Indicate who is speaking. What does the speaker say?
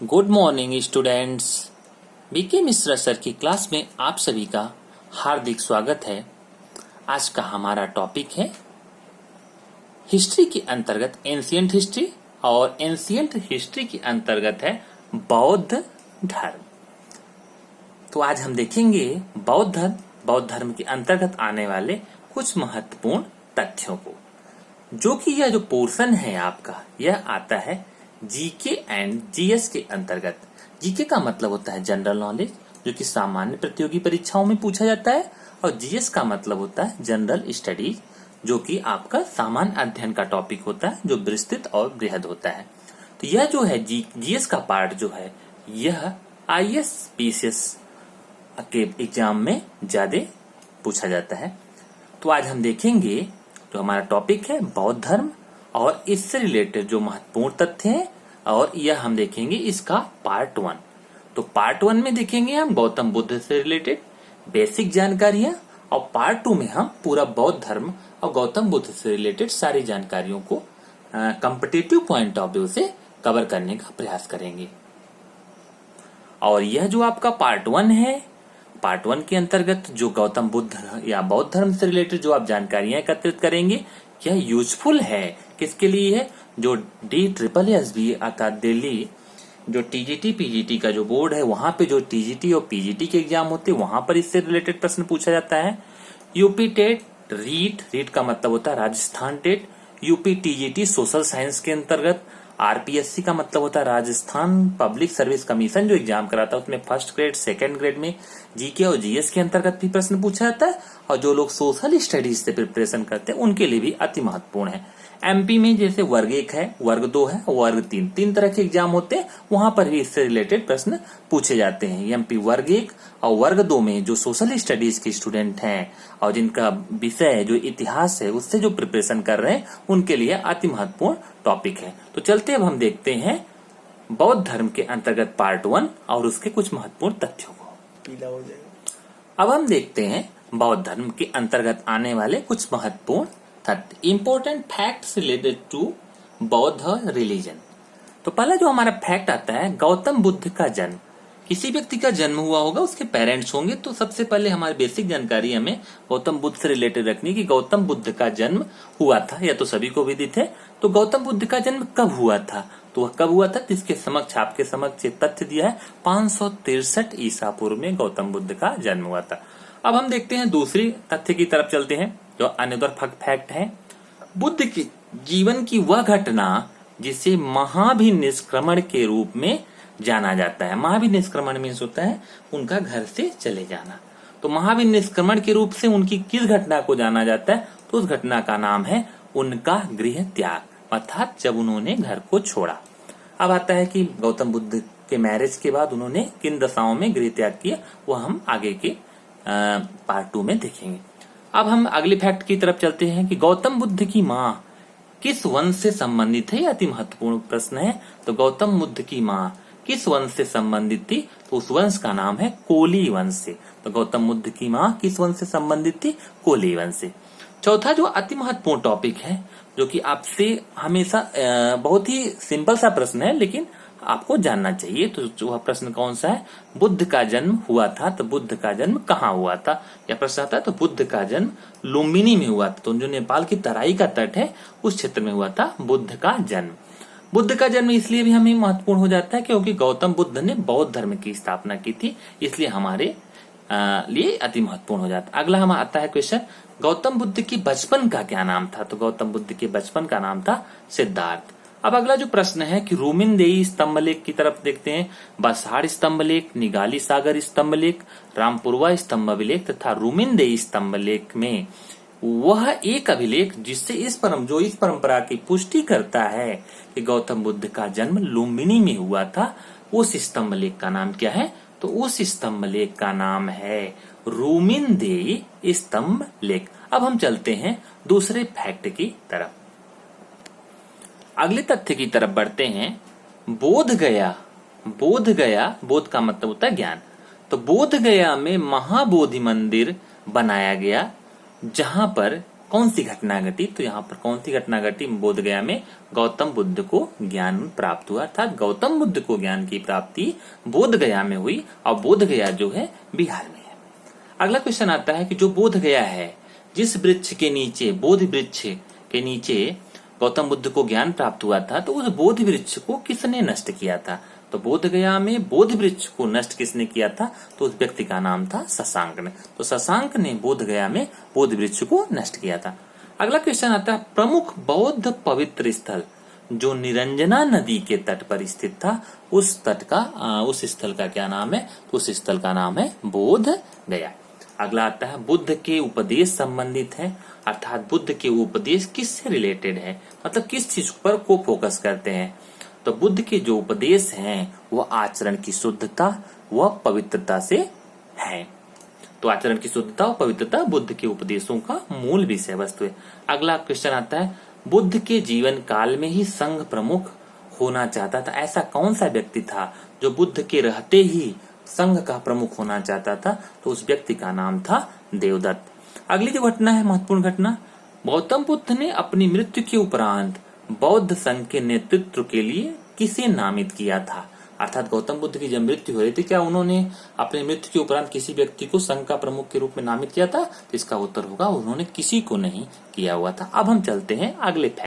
Speaker 1: Good morning students. B K Mishra sir की class में आप सभी का हार्दिक स्वागत है। आज का हमारा टॉपिक है हिस्ट्री के अंतर्गत एंशिएंट हिस्ट्री और एंशिएंट हिस्ट्री के अंतर्गत है बौद्ध धर्म। तो आज हम देखेंगे बौद्ध धर्म के अंतर्गत आने वाले कुछ महत्वपूर्ण तथ्यों को, जो कि यह जो पोर्शन है आपका यह आता है जीके एंड जीएस के अंतर्गत। जीके का मतलब होता है जनरल नॉलेज, जो कि सामान्य प्रतियोगी परीक्षाओं में पूछा जाता है, और जीएस का मतलब होता है जनरल स्टडीज, जो कि आपका सामान्य अध्ययन का टॉपिक होता है, जो विस्तृत और बृहद होता है। तो यह जो है जीएस का पार्ट जो है यह आईएएस पीसीएस के एग्जाम में ज्यादा पूछा जाता है। तो आज हम देखेंगे जो हमारा टॉपिक है बौद्ध धर्म और इससे रिलेटेड जो महत्वपूर्ण तथ्य हैं, और यह हम देखेंगे इसका पार्ट 1। तो पार्ट 1 में देखेंगे हम गौतम बुद्ध से रिलेटेड बेसिक जानकारियां, और पार्ट 2 में हम पूरा बौद्ध धर्म और गौतम बुद्ध से रिलेटेड सारी जानकारियों को कॉम्पिटिटिव पॉइंट ऑफ व्यू से कवर करने का प्रयास करेंगे। और यह जो आपका पार्ट 1 है, पार्ट 1 के अंतर्गत जो गौतम बुद्ध या बौद्ध धर्म से रिलेटेड जो आप जानकारियां एकत्रित करेंगे, यह यूजफुल है। किसके लिए है? जो DSSB अर्थात दिल्ली जो टीजीटी पीजीटी का जो बोर्ड है, वहां पे जो टीजीटी और पीजीटी के एग्जाम होते हैं, वहां पर इससे रिलेटेड प्रश्न पूछा जाता है। यूपी टेट, रीट का मतलब होता है Rajasthan TET, UP TGT social science के अंतर्गत, आरपीएससी का मतलब होता है राजस्थान पब्लिक सर्विस कमीशन जो एग्जाम कराता है, उसमें फर्स्ट ग्रेड सेकंड ग्रेड में जीके और जीएस के अंतर्गत भी प्रश्न पूछा जाता है। और जो लोग सोशल स्टडीज से प्रिपरेशन करते हैं उनके लिए भी अति महत्वपूर्ण है। एमपी में जैसे वर्ग 1 है, वर्ग 2 है, वर्ग 3 तरह के एग्जाम होते हैं, वहां पर भी इससे रिलेटेड प्रश्न पूछे जाते हैं। एमपी वर्ग 1 और वर्ग 2 में जो सोशल स्टडीज के स्टूडेंट हैं और जिनका विषय जो इतिहास है उससे जो प्रिपरेशन कर रहे हैं, उनके लिए अति महत्वपूर्ण टॉपिक है। तो चलते अब हम देखते हैं बौद्ध धर्म के अंतर्गत पार्ट 1 और उसके कुछ महत्वपूर्ण तथ्यों को।
Speaker 2: पीला हो जाएगा।
Speaker 1: अब हम देखते हैं बौद्ध धर्म के अंतर्गत आने वाले कुछ महत्वपूर्ण तथ्य, इंपोर्टेंट फैक्ट्स रिलेटेड टू बौद्ध रिलीजन। तो पहला जो हमारा फैक्ट आता है, गौतम बुद्ध का जन्म। किसी व्यक्ति का जन्म हुआ होगा, उसके पेरेंट्स होंगे, तो सबसे पहले हमारी बेसिक जानकारी हमें गौतम बुद्ध से रिलेटेड रखनी कि गौतम बुद्ध का जन्म हुआ था, या तो सभी को विदित है। तो गौतम बुद्ध का जन्म कब हुआ था, तो वह कब हुआ था, इसके समक्ष आपके समक्ष तथ्य दिया है 563 ईसा पूर्व में गौतम बुद्ध का जन्म हुआ था। अब हम देखते हैं दूसरी तथ्य की तरफ चलते हैं, जो अनदर फैक्ट है। बुद्ध की जीवन की वह घटना जिसे महाभिनिष्क्रमण के रूप में जाना जाता है। महाभिनिष्क्रमण मीन्स होता है उनका घर से चले जाना। तो महाभिनिष्क्रमण के रूप से उनकी किस घटना को जाना जाता है, तो उस घटना का नाम है उनका गृह त्याग, अर्थात जब उन्होंने घर को छोड़ा। अब आता है कि गौतम बुद्ध के मैरिज के बाद उन्होंने किन दशाओं में गृह त्याग किया, वह हम आगे के पार्ट 2 में देखेंगे। अब हम अगले फैक्ट की तरफ चलते हैं कि गौतम बुद्ध की माँ किस वंश से संबंधित है। अति महत्वपूर्ण प्रश्न है। तो गौतम बुद्ध की माँ किस वंश से संबंधित थी, तो उस वंश का नाम है कोली वंश से। तो गौतम बुद्ध की माँ किस वंश से संबंधित थी, कोली वंश से। चौथा जो अति महत्वपूर्ण टॉपिक है, जो कि आपसे हमेशा बहुत ही सिंपल सा प्रश्न है, लेकिन आपको जानना चाहिए। तो जो प्रश्न कौन सा है, बुद्ध का जन्म हुआ था, तो बुद्ध का जन्म कहाँ हुआ था, यह प्रश्न आता है। तो बुद्ध का जन्म लुम्बिनी में हुआ था, तो जो नेपाल की तराई का तट है उस क्षेत्र में हुआ था बुद्ध का जन्म। बुद्ध का जन्म इसलिए भी हमें महत्वपूर्ण हो जाता है क्योंकि गौतम बुद्ध ने बौद्ध धर्म की स्थापना की थी, इसलिए हमारे लिए अति महत्वपूर्ण हो जाता है। अगला हम आता है क्वेश्चन, गौतम बुद्ध की बचपन का क्या नाम था। तो गौतम बुद्ध के बचपन का नाम था सिद्धार्थ। अब अगला जो प्रश्न है कि रूमिनदेई स्तंभलेख की तरफ देखते हैं। बसाड़ स्तंभलेख, निगाली सागर स्तंभलेख, रामपुरवा स्तंभलेख तथा रूमिनदेई स्तंभलेख में वह एक अभिलेख जिससे इस परंपरा की पुष्टि करता है कि गौतम बुद्ध का जन्म लुम्बिनी में हुआ था, उस स्तंभलेख का नाम क्या है, तो उस स्तंभलेख का नाम है रूमिनदेई स्तंभलेख। अब हम चलते हैं दूसरे फैक्ट की तरफ। अगले तथ्य की तरफ बढ़ते हैं। बोध गया, बोध का मतलब होता है ज्ञान। तो बोध गया में महाबोधि मंदिर बनाया गया, जहां पर कौन सी घटना घटी, तो यहाँ पर कौन सी घटना घटी, बोध गया में गौतम बुद्ध को ज्ञान प्राप्त हुआ, अर्थात गौतम बुद्ध को ज्ञान की प्राप्ति बोध गया में हुई, और बोध गया जो है बिहार में है। अगला क्वेश्चन आता है कि जो बोध गया है, जिस वृक्ष के नीचे, बोधि वृक्ष के नीचे गौतम बुद्ध को ज्ञान प्राप्त हुआ था, तो उस बोधि वृक्ष को किसने नष्ट किया था, तो बोध गया में बोधि वृक्ष को नष्ट किसने किया था, तो उस व्यक्ति का नाम था शशांक ने। तो शशांक ने बोध गया में बोधि वृक्ष को नष्ट किया था। अगला क्वेश्चन आता है, प्रमुख बौद्ध पवित्र स्थल जो निरंजना नदी के तट पर स्थित था, उस स्थल का क्या नाम है, तो उस स्थल का नाम है बोध गया। अगला आता है, बुद्ध के उपदेश संबंधित है, अर्थात बुद्ध के उपदेश किससे रिलेटेड है, मतलब किस चीज पर को फोकस करते हैं, तो बुद्ध के जो उपदेश हैं वह आचरण की शुद्धता व पवित्रता से है। तो आचरण की शुद्धता और पवित्रता बुद्ध के उपदेशों का मूल विषय वस्तु है। अगला क्वेश्चन आता है, बुद्ध के जीवन काल में ही संघ प्रमुख होना चाहता था, ऐसा कौन सा व्यक्ति था जो बुद्ध के रहते ही संघ का प्रमुख होना चाहता था, तो उस व्यक्ति का नाम था देवदत्त। अगली जो घटना है, महत्वपूर्ण घटना, गौतम बुद्ध ने अपनी मृत्यु के उपरांत बौद्ध संघ के नेतृत्व के लिए किसे नामित किया था, अर्थात गौतम बुद्ध की जब मृत्यु हो रही थी, क्या उन्होंने अपनी मृत्यु के उपरांत किसी व्यक्ति को संघ का प्रमुख के रूप में नामित किया था, तो इसका उत्तर होगा उन्होंने किसी को नहीं किया हुआ था। अब हम चलते हैं अगले